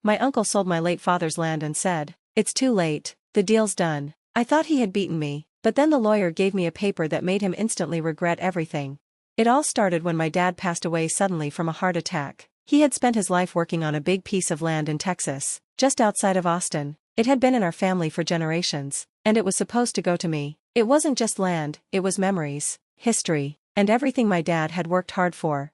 My uncle sold my late father's land and said, "It's too late, the deal's done." I thought he had beaten me, but then the lawyer gave me a paper that made him instantly regret everything. It all started when my dad passed away suddenly from a heart attack. He had spent his life working on a big piece of land in Texas, just outside of Austin. It had been in our family for generations, and it was supposed to go to me. It wasn't just land, it was memories, history, and everything my dad had worked hard for.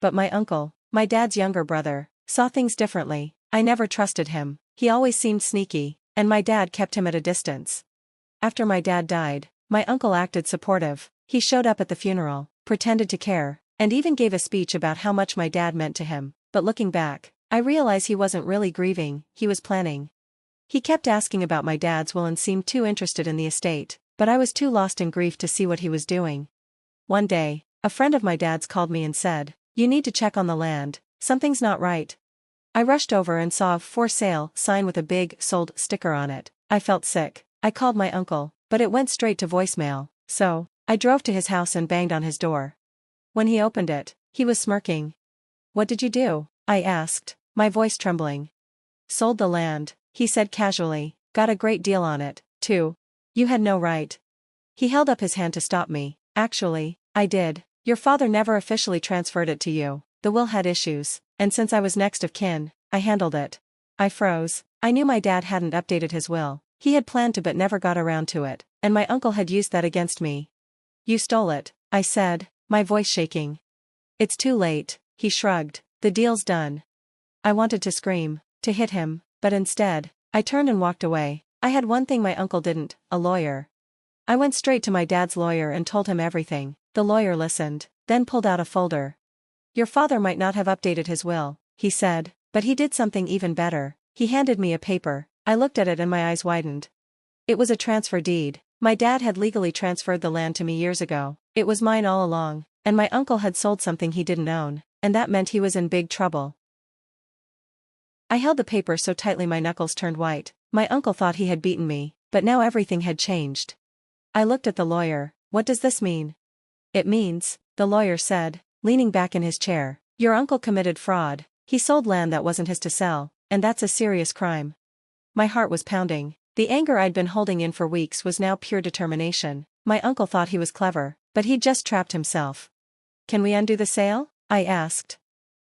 But my uncle, my dad's younger brother, saw things differently. I never trusted him. He always seemed sneaky, and my dad kept him at a distance. After my dad died, my uncle acted supportive. He showed up at the funeral, pretended to care, and even gave a speech about how much my dad meant to him. But looking back, I realize he wasn't really grieving, he was planning. He kept asking about my dad's will and seemed too interested in the estate, but I was too lost in grief to see what he was doing. One day, a friend of my dad's called me and said, "You need to check on the land, something's not right." I rushed over and saw a "for sale" sign with a big "sold" sticker on it. I felt sick. I called my uncle, but it went straight to voicemail, so I drove to his house and banged on his door. When he opened it, he was smirking. "What did you do?" I asked, my voice trembling. "Sold the land," he said casually. "Got a great deal on it, too. You had no right." He held up his hand to stop me. "Actually, I did. Your father never officially transferred it to you. The will had issues, and since I was next of kin, I handled it." I froze. I knew my dad hadn't updated his will. He had planned to but never got around to it, and my uncle had used that against me. "You stole it," I said, my voice shaking. "It's too late," he shrugged. "The deal's done." I wanted to scream, to hit him, but instead, I turned and walked away. I had one thing my uncle didn't, a lawyer. I went straight to my dad's lawyer and told him everything. The lawyer listened, then pulled out a folder. "Your father might not have updated his will," he said, "but he did something even better." He handed me a paper. I looked at it and my eyes widened. It was a transfer deed. My dad had legally transferred the land to me years ago. It was mine all along, and my uncle had sold something he didn't own, and that meant he was in big trouble. I held the paper so tightly my knuckles turned white. My uncle thought he had beaten me, but now everything had changed. I looked at the lawyer. "What does this mean?" "It means," the lawyer said, leaning back in his chair, "your uncle committed fraud. He sold land that wasn't his to sell, and that's a serious crime." My heart was pounding. The anger I'd been holding in for weeks was now pure determination. My uncle thought he was clever, but he'd just trapped himself. "Can we undo the sale?" I asked.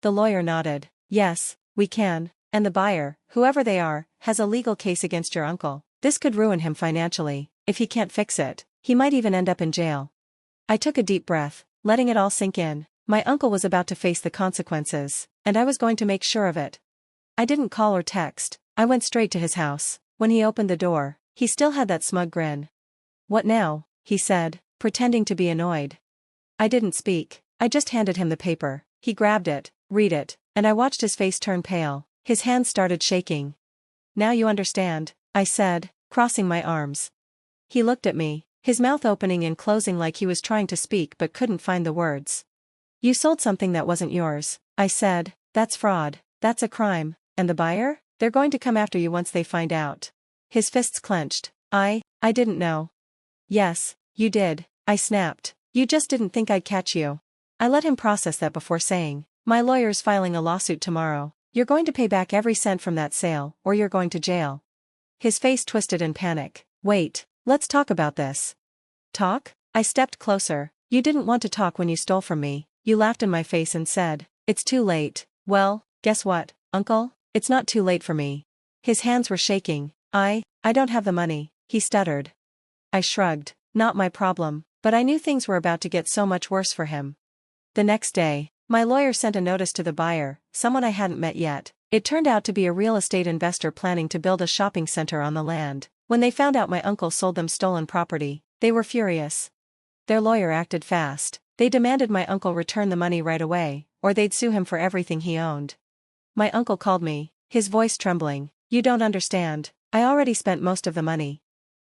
The lawyer nodded. "Yes, we can, and the buyer, whoever they are, has a legal case against your uncle. This could ruin him financially. If he can't fix it, he might even end up in jail." I took a deep breath, letting it all sink in. My uncle was about to face the consequences, and I was going to make sure of it. I didn't call or text. I went straight to his house. When he opened the door, he still had that smug grin. "What now?" he said, pretending to be annoyed. I didn't speak. I just handed him the paper. He grabbed it, read it, and I watched his face turn pale. His hands started shaking. "Now you understand," I said, crossing my arms. He looked at me, his mouth opening and closing like he was trying to speak but couldn't find the words. "You sold something that wasn't yours," I said. "That's fraud. That's a crime. And the buyer? They're going to come after you once they find out." His fists clenched. I didn't know." "Yes, you did," I snapped. "You just didn't think I'd catch you." I let him process that before saying, "My lawyer's filing a lawsuit tomorrow. You're going to pay back every cent from that sale, or you're going to jail." His face twisted in panic. "Wait, let's talk about this." "Talk?" I stepped closer. "You didn't want to talk when you stole from me. You laughed in my face and said, 'It's too late.' Well, guess what, Uncle? It's not too late for me." His hands were shaking. I don't have the money," he stuttered. I shrugged. Not my problem, but I knew things were about to get so much worse for him. The next day, my lawyer sent a notice to the buyer, someone I hadn't met yet. It turned out to be a real estate investor planning to build a shopping center on the land. When they found out my uncle sold them stolen property, they were furious. Their lawyer acted fast. They demanded my uncle return the money right away, or they'd sue him for everything he owned. My uncle called me, his voice trembling. "You don't understand. I already spent most of the money."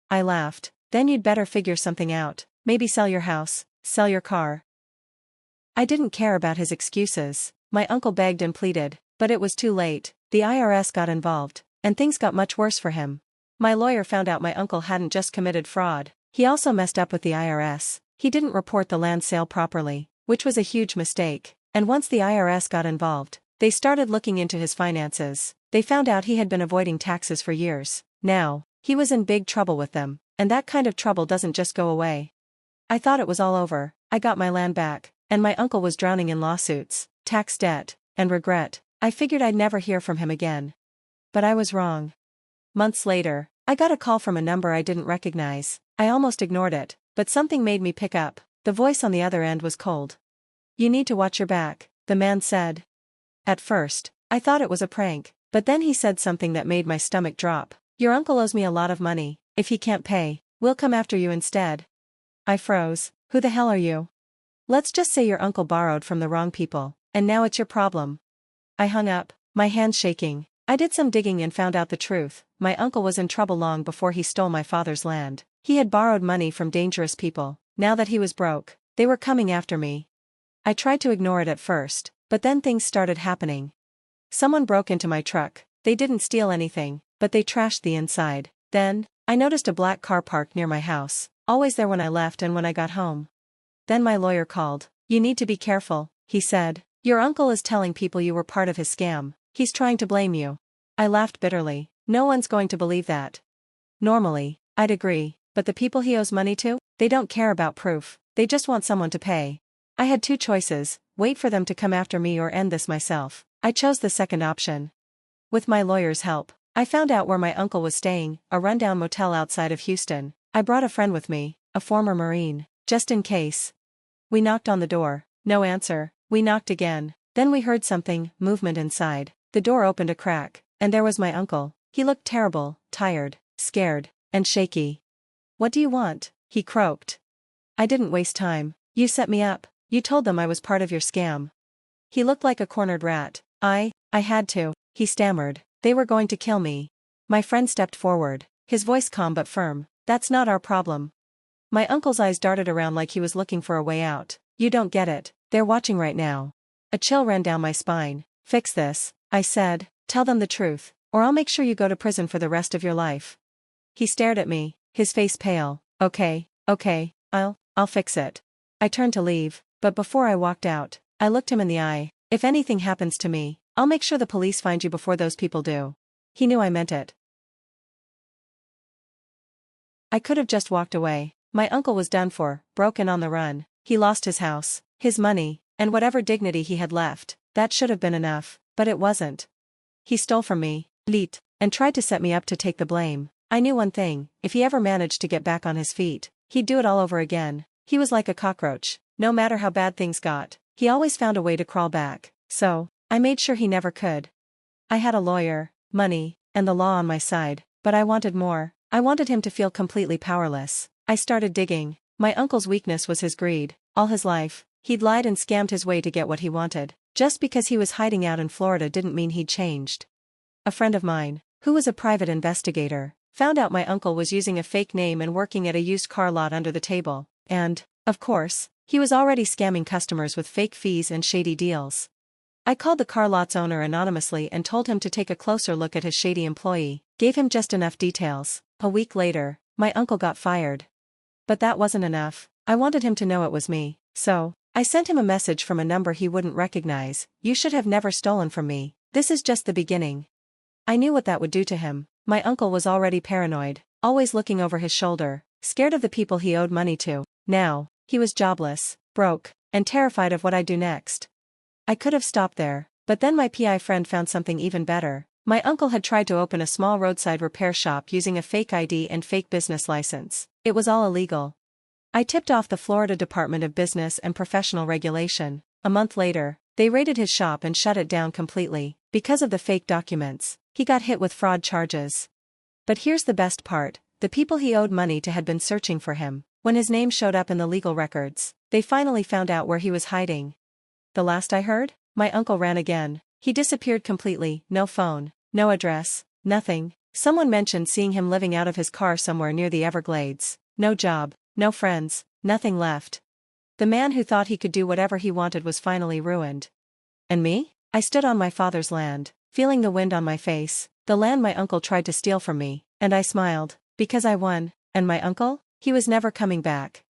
I laughed. "Then you'd better figure something out. Maybe sell your house, sell your car." I didn't care about his excuses. My uncle begged and pleaded, but it was too late. The IRS got involved, and things got much worse for him. My lawyer found out my uncle hadn't just committed fraud, he also messed up with the IRS. He didn't report the land sale properly, which was a huge mistake, and once the IRS got involved, they started looking into his finances. They found out he had been avoiding taxes for years. Now, he was in big trouble with them, and that kind of trouble doesn't just go away. I thought it was all over. I got my land back, and my uncle was drowning in lawsuits, tax debt, and regret. I figured I'd never hear from him again. But I was wrong. Months later, I got a call from a number I didn't recognize. I almost ignored it, but something made me pick up. The voice on the other end was cold. "You need to watch your back," the man said. At first, I thought it was a prank, but then he said something that made my stomach drop. "Your uncle owes me a lot of money. If he can't pay, we'll come after you instead." I froze. "Who the hell are you?" "Let's just say your uncle borrowed from the wrong people, and now it's your problem." I hung up, my hands shaking. I did some digging and found out the truth. My uncle was in trouble long before he stole my father's land. He had borrowed money from dangerous people. Now that he was broke, they were coming after me. I tried to ignore it at first, but then things started happening. Someone broke into my truck. They didn't steal anything, but they trashed the inside. Then, I noticed a black car parked near my house, always there when I left and when I got home. Then my lawyer called. "You need to be careful," he said. "Your uncle is telling people you were part of his scam. He's trying to blame you." I laughed bitterly. No one's going to believe that. Normally, I'd agree, but the people he owes money to, they don't care about proof, they just want someone to pay. I had two choices: wait for them to come after me or end this myself. I chose the second option. With my lawyer's help, I found out where my uncle was staying, a rundown motel outside of Houston. I brought a friend with me, a former Marine, just in case. We knocked on the door. No answer. We knocked again. Then we heard something, movement inside. The door opened a crack, and there was my uncle. He looked terrible, tired, scared, and shaky. "What do you want?" he croaked. I didn't waste time. "You set me up. You told them I was part of your scam." He looked like a cornered rat. I had to," he stammered. "They were going to kill me." My friend stepped forward, his voice calm but firm. "That's not our problem." My uncle's eyes darted around like he was looking for a way out. "You don't get it. They're watching right now." A chill ran down my spine. "Fix this," I said. "Tell them the truth, or I'll make sure you go to prison for the rest of your life." He stared at me, his face pale. Okay, I'll fix it." I turned to leave, but before I walked out, I looked him in the eye. "If anything happens to me, I'll make sure the police find you before those people do." He knew I meant it. I could have just walked away. My uncle was done for, broke and on the run. He lost his house, his money, and whatever dignity he had left. That should have been enough, but it wasn't. He stole from me, and tried to set me up to take the blame. I knew one thing: if he ever managed to get back on his feet, he'd do it all over again. He was like a cockroach. No matter how bad things got, he always found a way to crawl back. So, I made sure he never could. I had a lawyer, money, and the law on my side, but I wanted more. I wanted him to feel completely powerless. I started digging. My uncle's weakness was his greed. All his life, he'd lied and scammed his way to get what he wanted. Just because he was hiding out in Florida didn't mean he'd changed. A friend of mine, who was a private investigator, found out my uncle was using a fake name and working at a used car lot under the table. And, of course, he was already scamming customers with fake fees and shady deals. I called the car lot's owner anonymously and told him to take a closer look at his shady employee, gave him just enough details. A week later, my uncle got fired. But that wasn't enough. I wanted him to know it was me, so I sent him a message from a number he wouldn't recognize. "You should have never stolen from me. This is just the beginning." I knew what that would do to him. My uncle was already paranoid, always looking over his shoulder, scared of the people he owed money to. Now, he was jobless, broke, and terrified of what I'd do next. I could have stopped there, but then my PI friend found something even better. My uncle had tried to open a small roadside repair shop using a fake ID and fake business license. It was all illegal. I tipped off the Florida Department of Business and Professional Regulation. A month later, they raided his shop and shut it down completely. Because of the fake documents, he got hit with fraud charges. But here's the best part: the people he owed money to had been searching for him. When his name showed up in the legal records, they finally found out where he was hiding. The last I heard, my uncle ran again. He disappeared completely. No phone, no address, nothing. Someone mentioned seeing him living out of his car somewhere near the Everglades. No job, no friends, nothing left. The man who thought he could do whatever he wanted was finally ruined. And me? I stood on my father's land, feeling the wind on my face, the land my uncle tried to steal from me, and I smiled, because I won. And my uncle? He was never coming back.